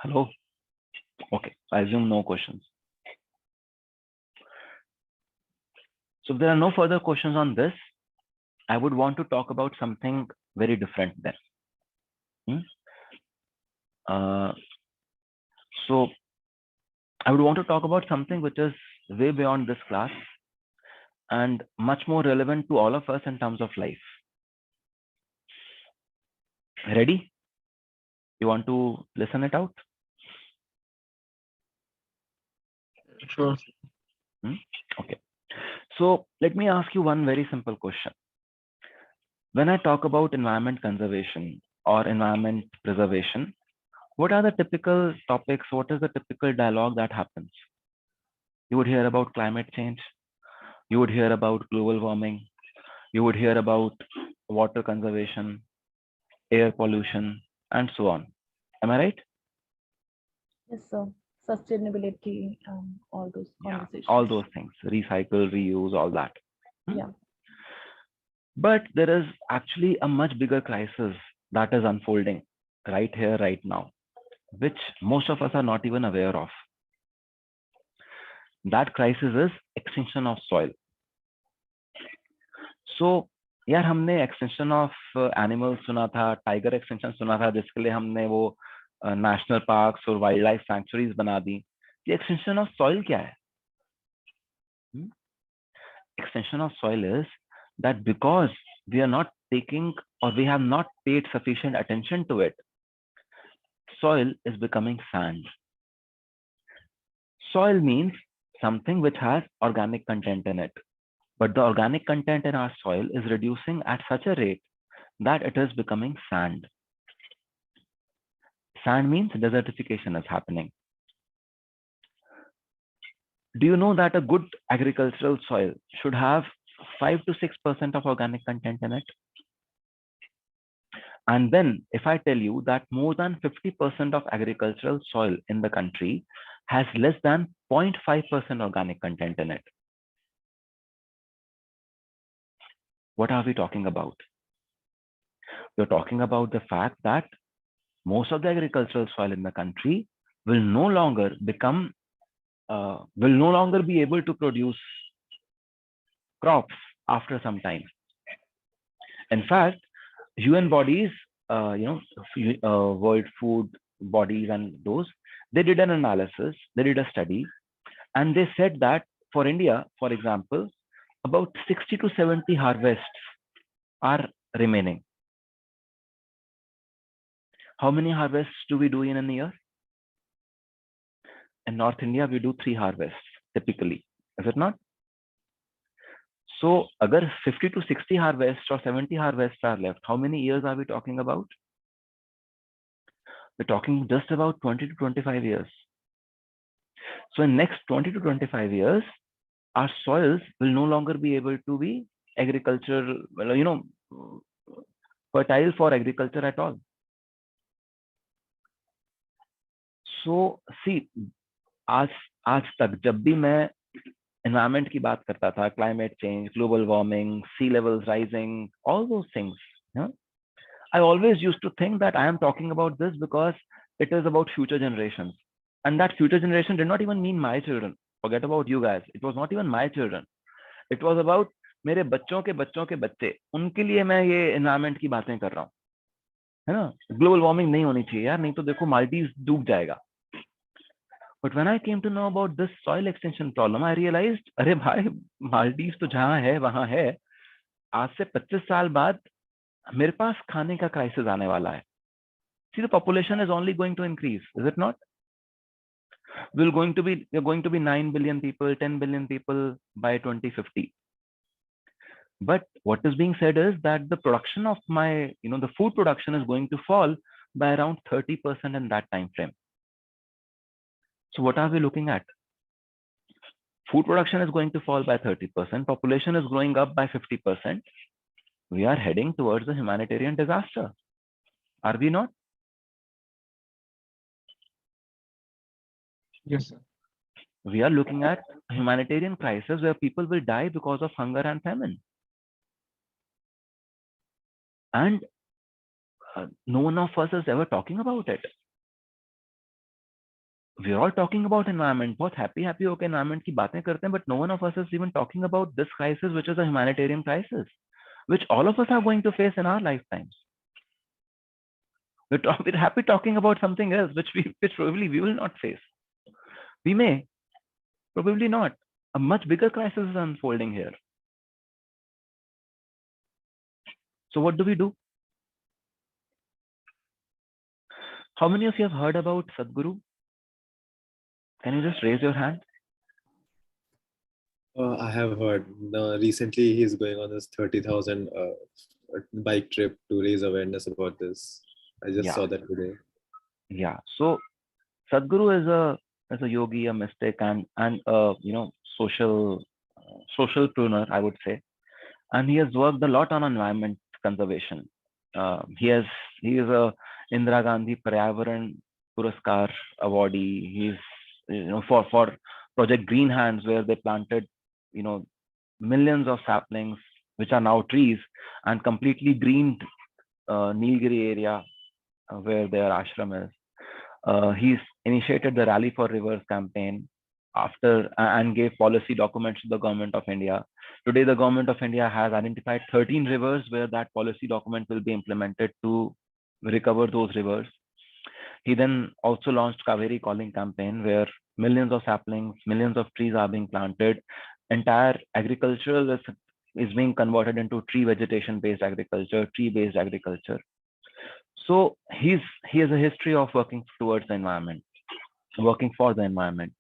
Hello? Okay, I assume no questions. So if there are no further questions on this, I would want to talk about something very different then. So I would want to talk about something which is way beyond this class and much more relevant to all of us in terms of life. Ready? You want to listen it out? Sure. Okay. So let me ask you one very simple question. When I talk about environment conservation or environment preservation, what are the typical topics? What is the typical dialogue that happens? You would hear about climate change. You would hear about global warming. You would hear about water conservation, air pollution, and so on. Am I right? Yes, sir. Sustainability, all those Yeah, conversations. all those things, recycle, reuse, all that. Yeah. But there is actually a much bigger crisis that is unfolding right here, right now, which most of us are not even aware of. That crisis is extinction of soil. So यार हमने extension of animals सुना था, tiger extension सुना था, जिसके लिए हमने वो नेशनल पार्क्स और वाइल्ड लाइफ सैंक्चुरीज बना दी. ये एक्सटेंशन ऑफ सॉइल क्या है? Extension of soil is that because we are not taking or we have not paid sufficient attention to it, soil is becoming sand. Soil means something which has organic content in it, but the organic content in our soil is reducing at such a rate that it is becoming sand. Sand means desertification is happening. Do you know that a good agricultural soil should have 5 to 6% of organic content in it? And then if I tell you that more than 50% of agricultural soil in the country has less than 0.5% organic content in it, what are we talking about? We're talking about the fact that most of the agricultural soil in the country will no longer become, will no longer be able to produce crops after some time. In fact, UN bodies, World Food bodies and those, they did an analysis, they did a study, and they said that for India, for example, about 60 to 70 harvests are remaining. How many harvests do we do in a year? In North India, we do 3 harvests typically, is it not? So, agar 50 to 60 harvests or 70 harvests are left, how many years are we talking about? We're talking just about 20 to 25 years. So in next 20 to 25 years, our soils will no longer be able to be agricultural, fertile for agriculture at all. So see, आज तक जब भी मैं environment की बात करता था, climate change, global warming, sea levels rising, all those things, I always used to think that I am talking about this because it is about future generations. And that future generation did not even mean my children. Forget about you guys. It was not even my children. It was about मेरे बच्चों के बच्चों के बच्चे. उनके लिए मैं ये environment की बातें कर रहा हूँ, है ना? Global warming नहीं होनी चाहिए यार, नहीं तो देखो मालदीव्स डूब जाएगा. But when I came to know about this soil extension problem, I realized, अरे भाई मालदीव्स तो जहाँ है वहाँ है. आज से 25 साल बाद मेरे पास खाने का क्राइसिस आने वाला है. See, the population is only going to increase, is it not? We're going to be 9 billion people, 10 billion people by 2050. But what is being said is that the production of my, the food production is going to fall by around 30% in that time frame. So what are we looking at? Food production is going to fall by 30%. Population is growing up by 50%. We are heading towards a humanitarian disaster. Are we not? Yes, sir. We are looking at a humanitarian crisis where people will die because of hunger and famine. And no one of us is ever talking about it. We're all talking about environment. बहुत happy होकर environment की बातें करते हैं, but no one of us is even talking about this crisis, which is a humanitarian crisis, which all of us are going to face in our lifetimes. We're happy talking about something else, which probably we will not face. We may, probably not. A much bigger crisis is unfolding here. So what do we do? How many of you have heard about Sadhguru? Can you just raise your hand? I have heard. Recently, he's going on this 30,000 bike trip to raise awareness about this. I just saw that today. Yeah. So Sadhguru is a yogi, a mystic, and a social pruner, I would say, and he has worked a lot on environment conservation. He is a Indira Gandhi Paryavaran Puraskar awardee. He's for Project Green Hands, where they planted millions of saplings, which are now trees, and completely greened Nilgiri area where their ashram is. He's initiated the Rally for Rivers campaign and gave policy documents to the government of India. Today, the government of India has identified 13 rivers where that policy document will be implemented to recover those rivers. He then also launched Kaveri Calling campaign, where millions of saplings, millions of trees are being planted. Entire agriculture is being converted into tree vegetation based agriculture, tree based agriculture. So he has a history of working towards the environment, working for the environment,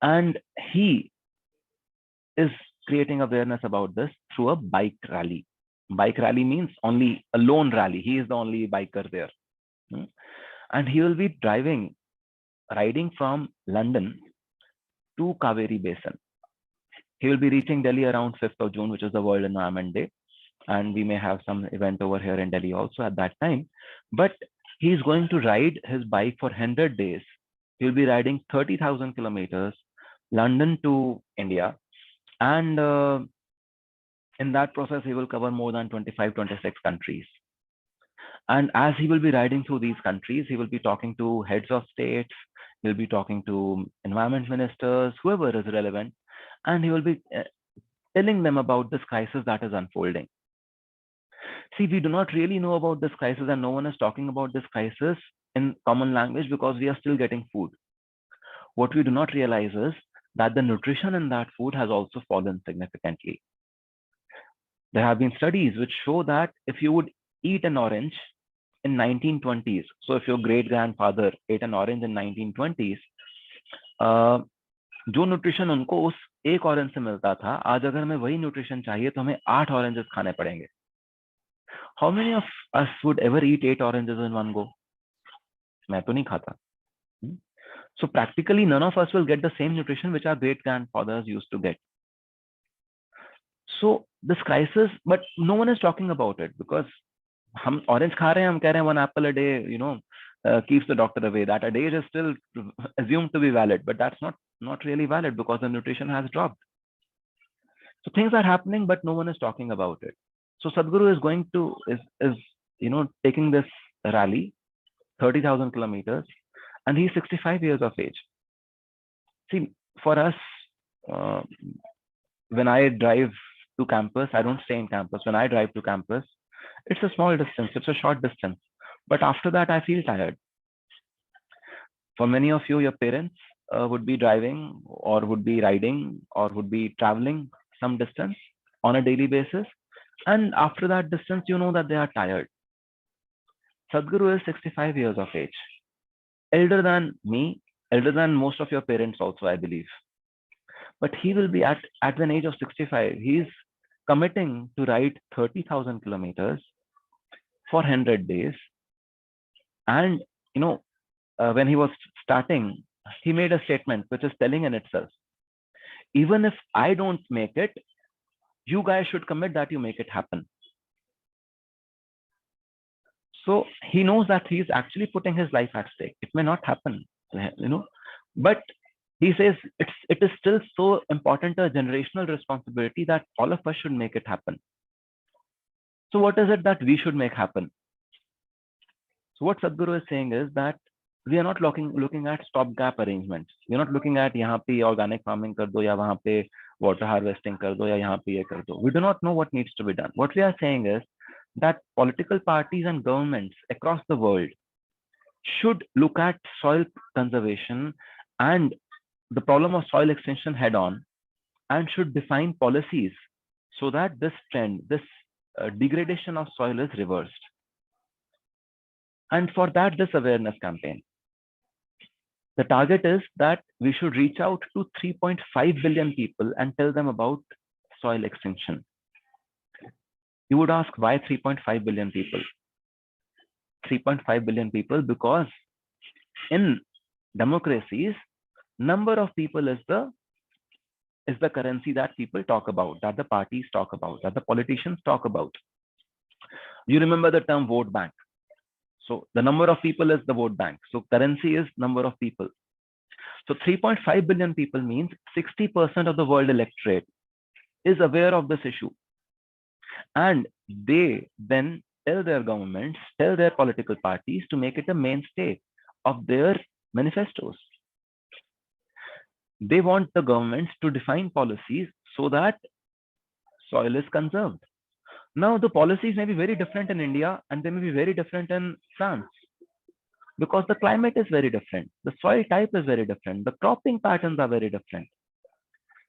and he is creating awareness about this through a bike rally. Bike rally means only a lone rally. He is the only biker there, and he will be riding from London to Kaveri Basin. He will be reaching Delhi around 5th of June, which is the World Environment Day. And we may have some event over here in Delhi also at that time. But he's going to ride his bike for 100 days. He'll be riding 30,000 kilometers, London to India. And in that process, he will cover more than 25, 26 countries. And as he will be riding through these countries, he will be talking to heads of states, he'll be talking to environment ministers, whoever is relevant, and he will be telling them about this crisis that is unfolding. See, we do not really know about this crisis, and no one is talking about this crisis in common language because we are still getting food. What we do not realize is that the nutrition in that food has also fallen significantly. There have been studies which show that if you would eat an orange in 1920s, so if your great grandfather ate an orange in 1920s, जो nutrition उनको उस एक orange से मिलता था, आज अगर हमें वही न्यूट्रिशन चाहिए तो हमें 8 ऑरेंजेस खाने पड़ेंगे. How many of us would ever eat 8 oranges in one go? मैं तो नहीं खाता. So practically none of us will get the same nutrition which our great grandfathers used to get. So this crisis, but no one is talking about it because हम orange खा रहे हैं, हम कह रहे हैं 1 apple a day, keeps the doctor away. That a day is still assumed to be valid, but that's not really valid because the nutrition has dropped. So things are happening, but no one is talking about it. So Sadhguru is taking this rally, 30,000 kilometers, and he's 65 years of age. See, for us, when I drive to campus, I don't stay in campus. When I drive to campus, it's a small distance, it's a short distance. But after that, I feel tired. For many of you, your parents would be driving or would be riding or would be traveling some distance on a daily basis. And after that distance, you know that they are tired. Sadhguru is 65 years of age, elder than me, elder than most of your parents also, I believe. But he will be at an age of 65. He's committing to ride 30,000 kilometers for 100 days. And, when he was starting, he made a statement which is telling in itself, even if I don't make it, you guys should commit that you make it happen. So he knows that he is actually putting his life at stake. It may not happen, but he says it is still so important, a generational responsibility, that all of us should make it happen. So what is it that we should make happen? So what Sadhguru is saying is that we are not looking at stopgap arrangements. We're not looking at यहाँ पे organic farming कर दो, या वहाँ पे water harvesting कर दो, या यहाँ पे ये कर दो. We do not know what needs to be done. What we are saying is that political parties and governments across the world should look at soil conservation and the problem of soil extension head on, and should define policies so that this trend, this degradation of soil is reversed. And for that, this awareness campaign. The target is that we should reach out to 3.5 billion people and tell them about soil extension. You would ask, why 3.5 billion people? 3.5 billion people because in democracies, number of people is the currency that people talk about, that the parties talk about, that the politicians talk about. You remember the term vote bank. So the number of people is the vote bank. So currency is number of people. So 3.5 billion people means 60% of the world electorate is aware of this issue. And they then tell their governments, tell their political parties to make it a mainstay of their manifestos. They want the governments to define policies so that soil is conserved. Now, the policies may be very different in India and they may be very different in France, because the climate is very different. The soil type is very different. The cropping patterns are very different.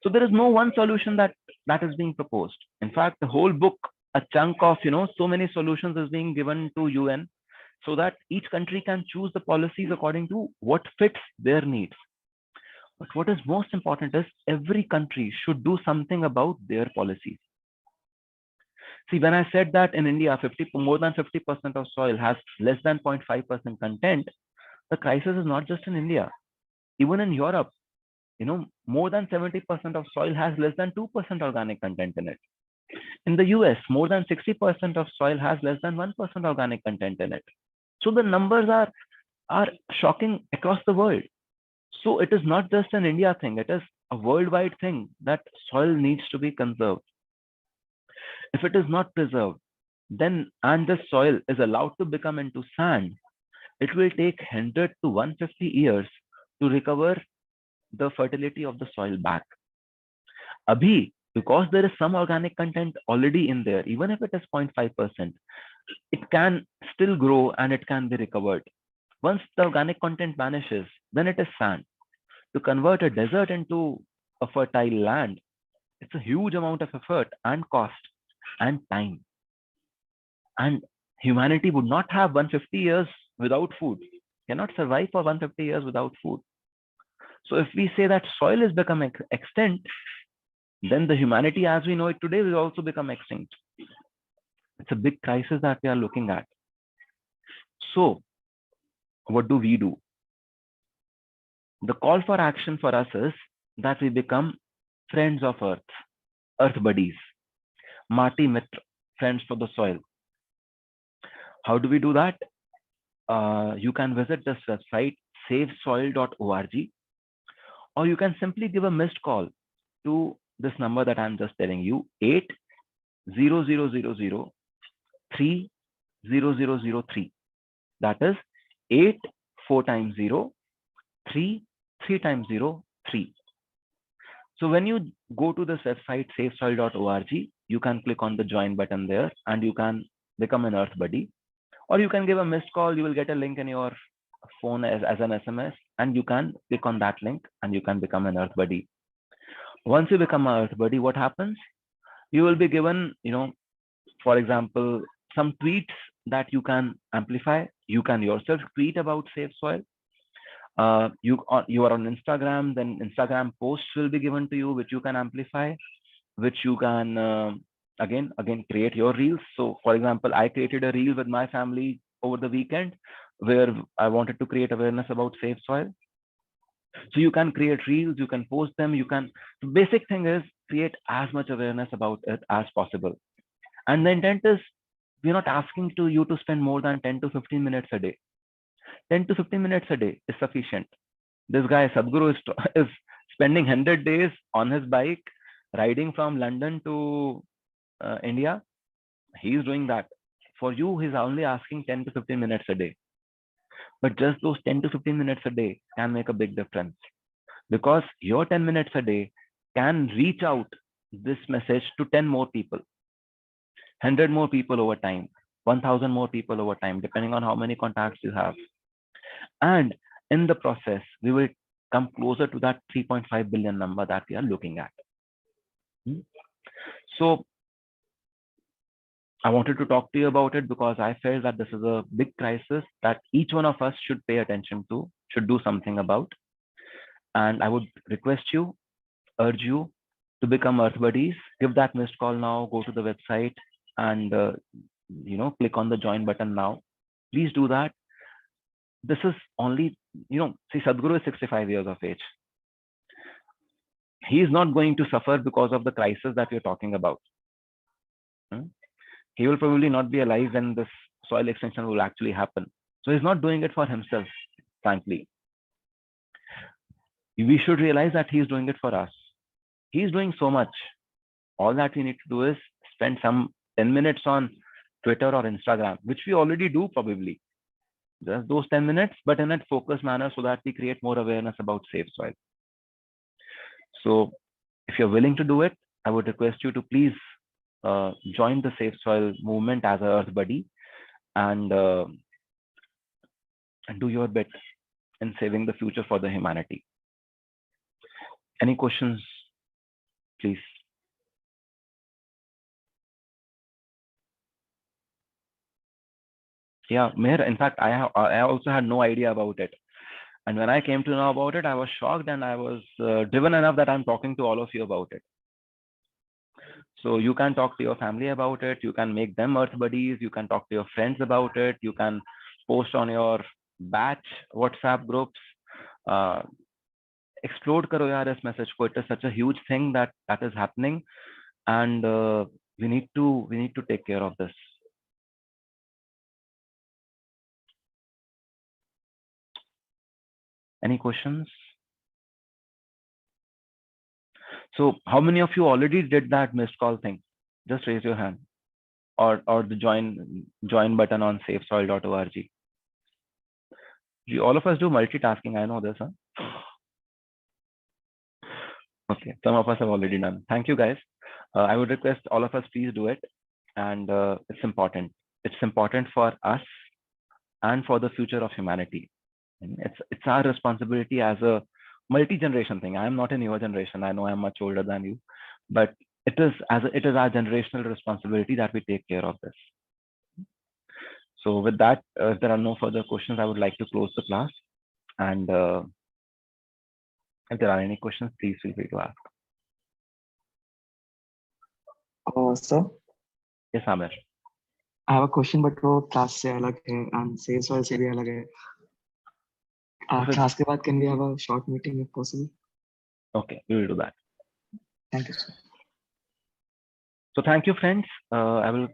So there is no one solution that is being proposed. In fact, the whole book, a chunk of, so many solutions is being given to UN so that each country can choose the policies according to what fits their needs. But what is most important is every country should do something about their policies. See, when I said that in India, more than 50% of soil has less than 0.5% content, the crisis is not just in India. Even in Europe, more than 70% of soil has less than 2% organic content in it. In the US, more than 60% of soil has less than 1% organic content in it. So the numbers are shocking across the world. So it is not just an India thing, it is a worldwide thing that soil needs to be conserved. If it is not preserved, then and the soil is allowed to become into sand, it will take 100 to 150 years to recover the fertility of the soil back. Abhi, because there is some organic content already in there, even if it is 0.5%, it can still grow and it can be recovered. Once the organic content vanishes, then it is sand. To convert a desert into a fertile land, it's a huge amount of effort and cost and time. And humanity would not have 150 years without food, cannot survive for 150 years without food. So if we say that soil is becoming extinct, then the humanity as we know it today will also become extinct. It's a big crisis that we are looking at. So what do we do? The call for action for us is that we become friends of earth, earth buddies, Mati Mitra, friends for the soil. How do we do that? You can visit this website, savesoil.org, or you can simply give a missed call to this number that I'm just telling you, 800003003. That is 8 4 times 0 3 3 times 0 3. So when you go to this website, savesoil.org, you can click on the join button there and you can become an earth buddy, or you can give a missed call. You will get a link in your phone as an SMS, and you can click on that link and you can become an earth buddy. Once you become an earth buddy, what happens? You will be given, for example, some tweets that you can amplify. You can yourself tweet about Save Soil. You are on Instagram, then Instagram posts will be given to you, which you can amplify, which you can again create your reels. So for example, I created a reel with my family over the weekend where I wanted to create awareness about safe soil. So you can create reels, you can post them, you can, the basic thing is create as much awareness about it as possible. And the intent is, we're not asking to you to spend more than 10 to 15 minutes a day. 10 to 15 minutes a day is sufficient. This guy Sadhguru is spending 100 days on his bike riding from London to India. He's doing that. For you, he's only asking 10 to 15 minutes a day. But just those 10 to 15 minutes a day can make a big difference, because your 10 minutes a day can reach out this message to 10 more people, 100 more people over time, 1000 more people over time, depending on how many contacts you have. And in the process, we will come closer to that 3.5 billion number that we are looking at. So I wanted to talk to you about it because I felt that this is a big crisis that each one of us should pay attention to, should do something about. And I would request you, urge you to become Earth Buddies. Give that missed call now, go to the website and click on the join button now. Please do that. This is only, see, Sadhguru is 65 years of age. He is not going to suffer because of the crisis that we're talking about. He will probably not be alive when this soil extinction will actually happen. So he's not doing it for himself, frankly. We should realize that he's doing it for us. He's doing so much. All that we need to do is spend some 10 minutes on Twitter or Instagram, which we already do probably. Just those 10 minutes, but in a focused manner so that we create more awareness about safe soil. So if you're willing to do it, I would request you to please join the safe soil movement as an Earth Buddy and do your bit in saving the future for the humanity. Any questions, please? Yeah, Meher, in fact, I also had no idea about it. And when I came to know about it, I was shocked and I was driven enough that I'm talking to all of you about it. So you can talk to your family about it. You can make them Earth Buddies. You can talk to your friends about it. You can post on your batch WhatsApp groups. Explode karo yaar is message ko. It is such a huge thing that is happening, and we need to take care of this. Any questions? So how many of you already did that missed call thing? Just raise your hand, or the join button on safesoil.org. All of us do multitasking. I know this, huh? Okay, some of us have already done. Thank you, guys. I would request all of us, please do it. And it's important. It's important for us and for the future of humanity. And it's our responsibility as a multi-generation thing. I am not a newer generation. I know I'm much older than you, but it is our generational responsibility that we take care of this. So with that, if there are no further questions, I would like to close the class. And if there are any questions, please feel free to ask. Sir? Yes, Amir. I have a question, but वो class से अलग है and safe soil से भी अलग है. Class के बाद can we have a short meeting if possible? Okay, we will do that. Thank you, sir. So thank you, friends. I will